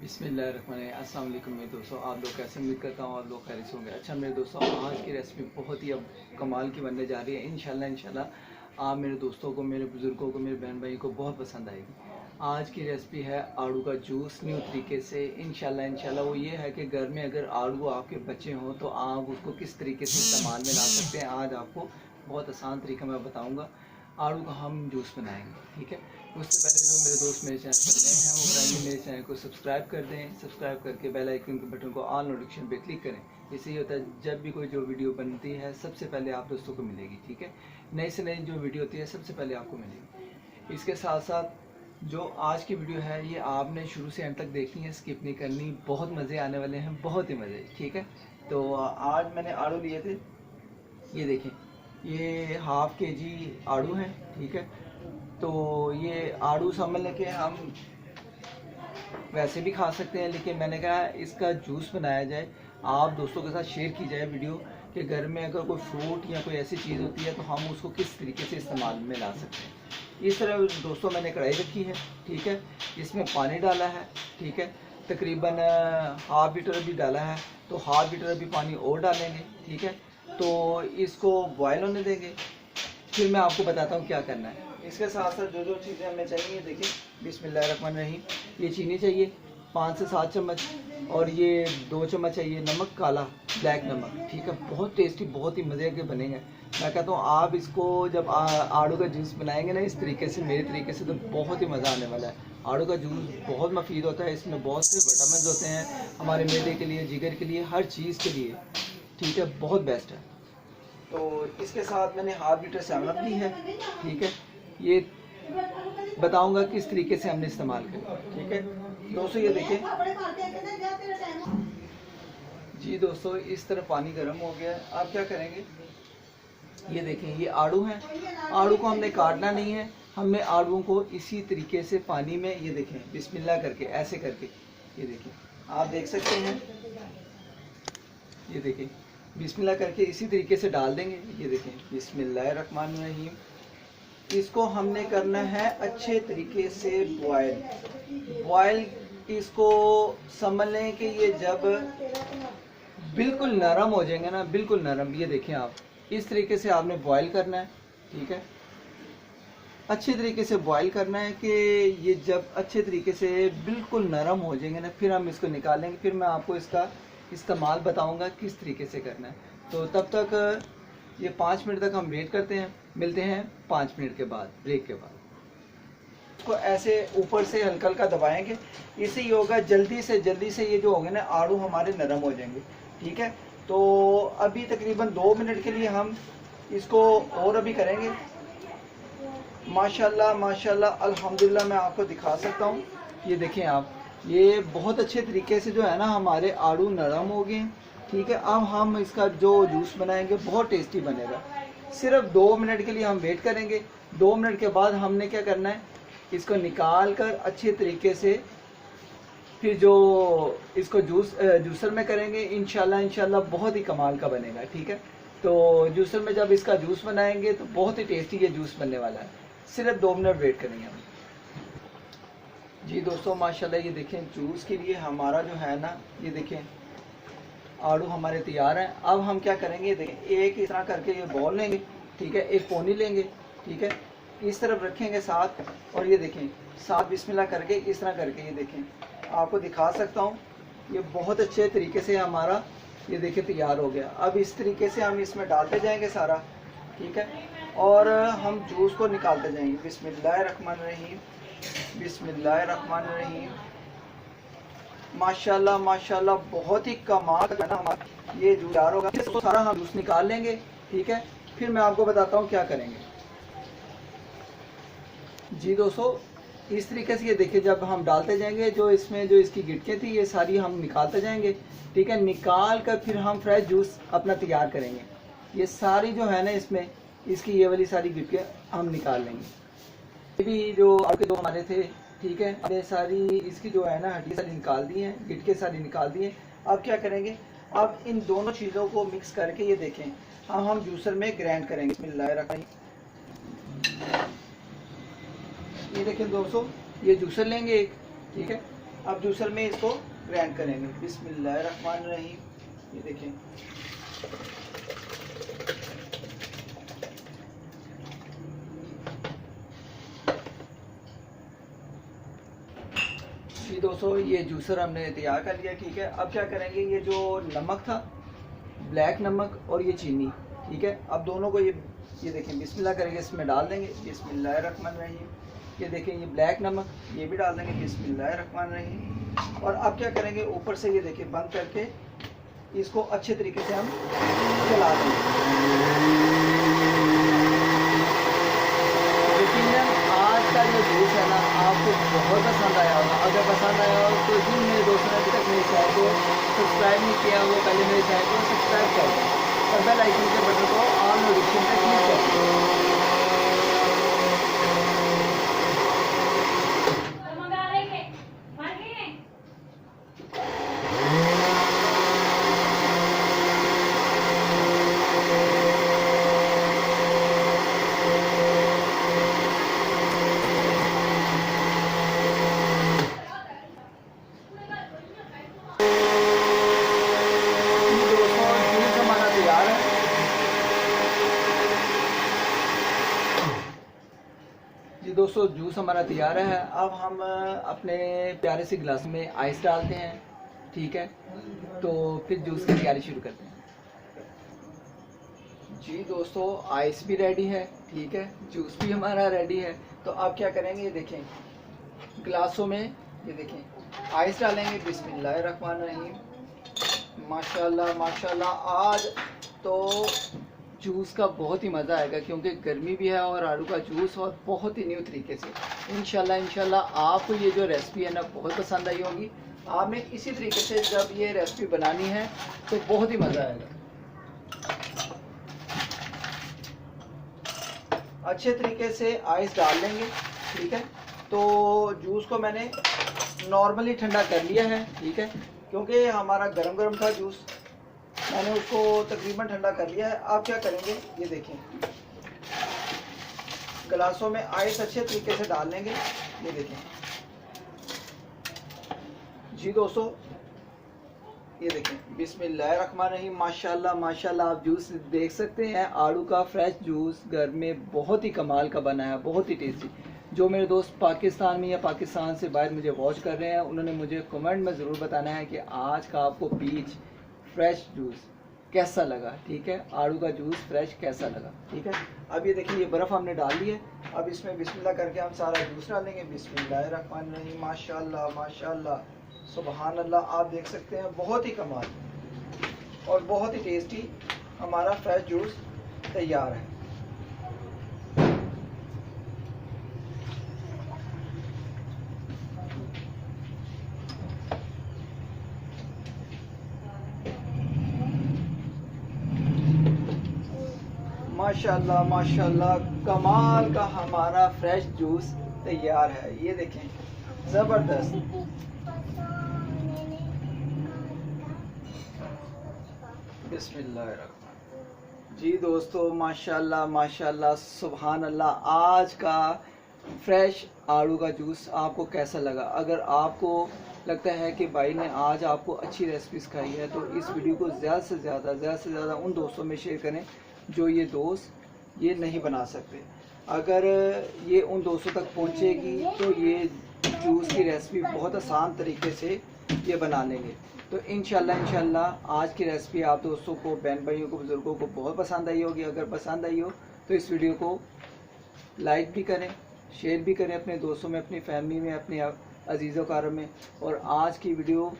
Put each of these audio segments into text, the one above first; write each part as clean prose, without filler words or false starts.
बिस्मिल्लाहिर्रहमानिर्रहीम। अस्सलाम वालेकुम मेरे दोस्तों, आप लोग कैसे? उम्मीद करता हूँ आप लोग खैरियत से होंगे। अच्छा मेरे दोस्तों, आज की रेसिपी बहुत ही अब कमाल की बनने जा रही है। इंशाल्लाह आप मेरे दोस्तों को, मेरे बुज़ुर्गों को, मेरे बहन भाई को बहुत पसंद आएगी। आज की रेसिपी है आड़ू का जूस न्यू तरीके से। इंशाल्लाह वो ये है कि घर में अगर आड़ू आपके बचे हों तो आप उसको किस तरीके से इस्तेमाल में ला सकते हैं। आज आपको बहुत आसान तरीका मैं बताऊँगा। आड़ू का हम जूस बनाएंगे, ठीक है। उससे पहले जो मेरे दोस्त मेरे चैनल पर नए हैं वो काइंडली मेरे चैनल को सब्सक्राइब कर दें। सब्सक्राइब करके बेल आइकन के बटन को ऑल नोटिफिकेशन पे क्लिक करें। इससे ये होता है जब भी कोई जो वीडियो बनती है सबसे पहले आप दोस्तों को मिलेगी, ठीक है। नई से नई जो वीडियो होती है सबसे पहले आपको मिलेगी। इसके साथ साथ जो आज की वीडियो है ये आपने शुरू से अंत तक देखनी है, स्किप नहीं करनी। बहुत मज़े आने वाले हैं, बहुत ही मज़े, ठीक है। तो आज मैंने आड़ू लिए थे, ये देखें, ये हाफ केजी आड़ू है, ठीक है। तो ये आड़ू समझ लें कि हम वैसे भी खा सकते हैं, लेकिन मैंने कहा इसका जूस बनाया जाए, आप दोस्तों के साथ शेयर की जाए वीडियो कि घर में अगर कोई फ्रूट या कोई ऐसी चीज़ होती है तो हम उसको किस तरीके से इस्तेमाल में ला सकते हैं। इस तरह दोस्तों मैंने कढ़ाई रखी है, ठीक है। इसमें पानी डाला है, ठीक है। तकरीबन हाफ लीटर भी डाला है, तो हाफ लीटर भी पानी और डालेंगे, ठीक है। तो इसको बॉयल होने देंगे, फिर मैं आपको बताता हूँ क्या करना है। इसके साथ साथ जो जो चीज़ें हमें चाहिए देखिए, बिस्मिल्लाहिर्रहमानिर्रहीम। ये चीनी चाहिए 5 से 7 चम्मच, और ये 2 चम्मच चाहिए नमक, काला ब्लैक नमक, ठीक है। बहुत टेस्टी, बहुत ही मज़े के बनेंगे। मैं कहता हूँ आप इसको जब आड़ू का जूस बनाएंगे ना इस तरीके से, मेरे तरीके से, तो बहुत ही मज़ा आने वाला है। आड़ू का जूस बहुत मुफीद होता है, इसमें बहुत से विटामिन होते हैं हमारे मैदे के लिए, जिगर के लिए, हर चीज़ के लिए, ठीक है। बहुत बेस्ट है। तो इसके साथ मैंने हाफ लीटर सेवन ली है, ठीक है। ये बताऊंगा किस तरीके से हमने इस्तेमाल किया, ठीक है दोस्तों। ये देखें जी दोस्तों, इस तरह पानी गर्म हो गया है। आप क्या करेंगे, ये देखें, ये आड़ू है। आड़ू को हमने काटना नहीं है, हमने आड़ू को इसी तरीके से पानी में, ये देखें, बिस्मिल्लाह करके, ऐसे करके, ये देखें, आप देख सकते हैं, ये देखें, बिस्मिल्लाह करके इसी तरीके से डाल देंगे। ये देखें, बिस्मिल्लाहिर्रहमानिर्रहीम। इसको हमने करना है अच्छे तरीके से बॉयल। इसको समझ लें कि ये जब बिल्कुल नरम हो जाएंगे ना, बिल्कुल नरम, ये देखें आप, इस तरीके से आपने बॉयल करना है, ठीक है। अच्छे तरीके से बॉयल करना है कि ये जब अच्छे तरीके से बिल्कुल नरम हो जाएंगे ना, फिर हम इसको निकालेंगे। फिर मैं आपको इसका इस्तेमाल बताऊंगा किस तरीके से करना है। तो तब तक ये 5 मिनट तक हम वेट करते हैं, मिलते हैं 5 मिनट के बाद, ब्रेक के बाद। इसको ऐसे ऊपर से हल्का हल्का दबाएंगे, इससे ये होगा जल्दी से ये जो होंगे ना आड़ू हमारे नरम हो जाएंगे, ठीक है। तो अभी तकरीबन 2 मिनट के लिए हम इसको और अभी करेंगे। माशाल्लाह माशाल्लाह अल्हम्दुलिल्लाह, मैं आपको दिखा सकता हूँ। ये देखें आप, ये बहुत अच्छे तरीके से जो है ना हमारे आड़ू नरम हो गए, ठीक है। अब हम इसका जो जूस बनाएंगे बहुत टेस्टी बनेगा। सिर्फ 2 मिनट के लिए हम वेट करेंगे। 2 मिनट के बाद हमने क्या करना है, इसको निकाल कर अच्छे तरीके से फिर जो इसको जूसर में करेंगे। इंशाल्लाह बहुत ही कमाल का बनेगा, ठीक है। तो जूसर में जब इसका जूस बनाएंगे तो बहुत ही टेस्टी ये जूस बनने वाला है। सिर्फ 2 मिनट वेट करेंगे हम। जी दोस्तों माशाल्लाह, ये देखें, जूस के लिए हमारा जो है ना, ये देखें, आड़ू हमारे तैयार हैं। अब हम क्या करेंगे, देखें, एक इस तरह करके ये बॉल लेंगे, ठीक है, एक पोनी लेंगे, ठीक है, इस तरफ रखेंगे साथ, और ये देखें साथ बिस्मिल्लाह करके इस तरह करके, ये देखें, आपको दिखा सकता हूँ, ये बहुत अच्छे तरीके से हमारा, ये देखें, तैयार हो गया। अब इस तरीके से हम इसमें डालते जाएंगे सारा, ठीक है, और हम जूस को निकालते जाएंगे। बिस्मिल्लाहिर्रहमानिर्रहीम, बिस्मिल्लाहिर्रहमानिर्रहीम। माशाल्लाह माशाल्लाह, बहुत ही कमाल का ना हमारा ये जूस तैयार होगा। इसको सारा हम जूस निकाल लेंगे, ठीक है। फिर मैं आपको बताता हूँ क्या करेंगे। जी दोस्तों, इस तरीके से ये देखिए, जब हम डालते जाएंगे, जो इसमें जो इसकी गिटकें थी ये सारी हम निकालते जाएंगे, ठीक है। निकाल कर फिर हम फ्रेश जूस अपना तैयार करेंगे। ये सारी जो है ना इसमें, इसकी ये वाली सारी गिटकें हम निकाल लेंगे। ये भी जो आपके दो हमारे थे, ठीक है, हमने सारी इसकी जो है ना हड्डी सारी निकाल दी है, गिटके सारी निकाल दी है। अब क्या करेंगे, अब इन दोनों चीज़ों को मिक्स करके, ये देखें, हम जूसर में ग्राइंड करेंगे। बिस्मिल्लाहिर्रहमानिर्रहीम। ये देखें दोस्तों, ये जूसर लेंगे एक, ठीक है, अब जूसर में इसको ग्राइंड करेंगे। बिस्मिल्लाहिर्रहमानिर्रहीम। ये देखें, जी दोस्तों ये जूसर हमने तैयार कर लिया, ठीक है। अब क्या करेंगे, ये जो नमक था, ब्लैक नमक और ये चीनी, ठीक है, अब दोनों को ये देखें बिस्मिल्लाह करेंगे, इसमें डाल देंगे। बिस्मिल्लाहिर्रहमानिर्रहीम। ये देखें ये ब्लैक नमक, ये भी डाल देंगे। बिस्मिल्लाहिर्रहमानिर्रहीम। और अब क्या करेंगे, ऊपर से ये देखें बंद करके इसको अच्छे तरीके से हम चला देंगे। यकीनन आज का जो जूस है ना आपको बहुत पसंद आया होगा। अगर पसंद आया हो तो जिन मेरे दोस्तों ने अभी तक मेरे चैनल को सब्सक्राइब नहीं किया वो पहले मेरे चैनल को सब्सक्राइब कर दें और बेल आइकन के बटन को ऑल नोटिफिकेशन पे क्लिक कर दें। जी दोस्तों जूस हमारा तैयार है। अब हम अपने प्यारे से गिलास में आइस डालते हैं, ठीक है, तो फिर जूस की तैयारी शुरू करते हैं। जी दोस्तों आइस भी रेडी है, ठीक है, जूस भी हमारा रेडी है। तो आप क्या करेंगे, ये देखें गिलासों में ये देखें आइस डालेंगे। बिस्मिल्लाहिर्रहमानिर्रहीम। माशाल्लाह माशाल्लाह, आज तो जूस का बहुत ही मज़ा आएगा क्योंकि गर्मी भी है और आलू का जूस और बहुत ही न्यू तरीके से। इंशाल्लाह आपको ये जो रेसिपी है ना बहुत पसंद आई होगी। आपने इसी तरीके से जब ये रेसिपी बनानी है तो बहुत ही मज़ा आएगा। अच्छे तरीके से आइस डाल लेंगे, ठीक है। तो जूस को मैंने नॉर्मली ठंडा कर लिया है, ठीक है, क्योंकि हमारा गरम गरम था जूस, मैंने उसको तकरीबन ठंडा कर लिया है। आप क्या करेंगे, ये देखें गिलासों में आइस अच्छे तरीके से डाल लेंगे। ये देखें जी दोस्तों, ये देखें बिस्मिल्लाहिर्रहमानिर्रहीम। माशाल्लाह माशाल्लाह, आप जूस देख सकते हैं, आड़ू का फ्रेश जूस घर में बहुत ही कमाल का बना है, बहुत ही टेस्टी। जो मेरे दोस्त पाकिस्तान में या पाकिस्तान से बाहर मुझे वॉच कर रहे हैं उन्होंने मुझे कमेंट में ज़रूर बताना है कि आज का आपको पीच फ्रेश जूस कैसा लगा, ठीक है, आड़ू का जूस फ्रेश कैसा लगा, ठीक है। अब ये देखिए ये बर्फ़ हमने डाल ली है। अब इसमें बिस्मिल्लाह करके हम सारा जूस डालेंगे। बिस्मिल्लाहिर्रहमानिर्रहीम। माशाल्लाह माशाल्लाह, सुबहान अल्लाह, आप देख सकते हैं बहुत ही कमाल और बहुत ही टेस्टी हमारा फ्रेश जूस तैयार है। माशाल्लाह माशाल्लाह, कमाल का हमारा फ्रेश जूस तैयार है। ये देखें ज़बरदस्त। बिस्मिल्लाहिर्रहमानिर्रहीम। जी दोस्तों माशाल्लाह माशाल्लाह, सुभान अल्लाह, आज का फ्रेश आड़ू का जूस आपको कैसा लगा? अगर आपको लगता है कि भाई ने आज आपको अच्छी रेसिपी सिखाई है तो इस वीडियो को ज़्यादा से ज़्यादा उन दोस्तों में शेयर करें जो ये दोस्त ये नहीं बना सकते। अगर ये उन दोस्तों तक पहुंचेगी तो ये जूस की रेसिपी बहुत आसान तरीके से ये बना लेंगे। तो इंशाल्लाह आज की रेसिपी आप दोस्तों को, बहन भाइयों को, बुज़ुर्गों को बहुत पसंद आई होगी। अगर पसंद आई हो तो इस वीडियो को लाइक भी करें, शेयर भी करें अपने दोस्तों में, अपनी फैमिली में, अपने अजीज़ों कारम में। और आज की वीडियो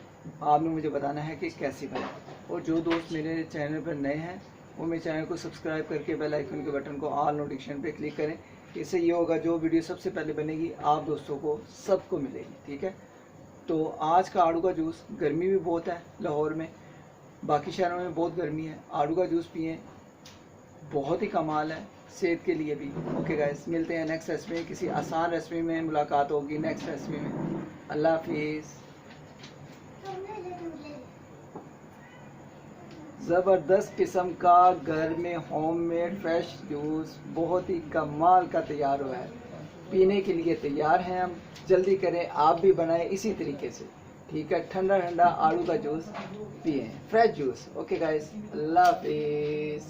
आपने मुझे बताना है कि कैसी बनी। और जो दोस्त मेरे चैनल पर नए हैं वो मेरे चैनल को सब्सक्राइब करके बेल आइकन के बटन को ऑल नोटिफिकेशन पे क्लिक करें। इससे ये होगा जो वीडियो सबसे पहले बनेगी आप दोस्तों को सबको मिलेगी, ठीक है। तो आज का आड़ू का जूस, गर्मी भी बहुत है लाहौर में, बाकी शहरों में बहुत गर्मी है, आड़ू का जूस पिएं, बहुत ही कमाल है सेहत के लिए भी। ओके गाइस, मिलते हैं नेक्स्ट रेसिपी में, किसी आसान रेसिपी में मुलाकात होगी नेक्स्ट रेसिपी में। अल्लाह हाफिज़। ज़बरदस्त किस्म का घर में होममेड फ्रेश जूस बहुत ही कमाल का तैयार हुआ है। पीने के लिए तैयार हैं हम। जल्दी करें, आप भी बनाएं इसी तरीके से, ठीक है। ठंडा ठंडा आलू का जूस पिए, फ्रेश जूस। ओके गाइस, अल्लाह हाफिज़।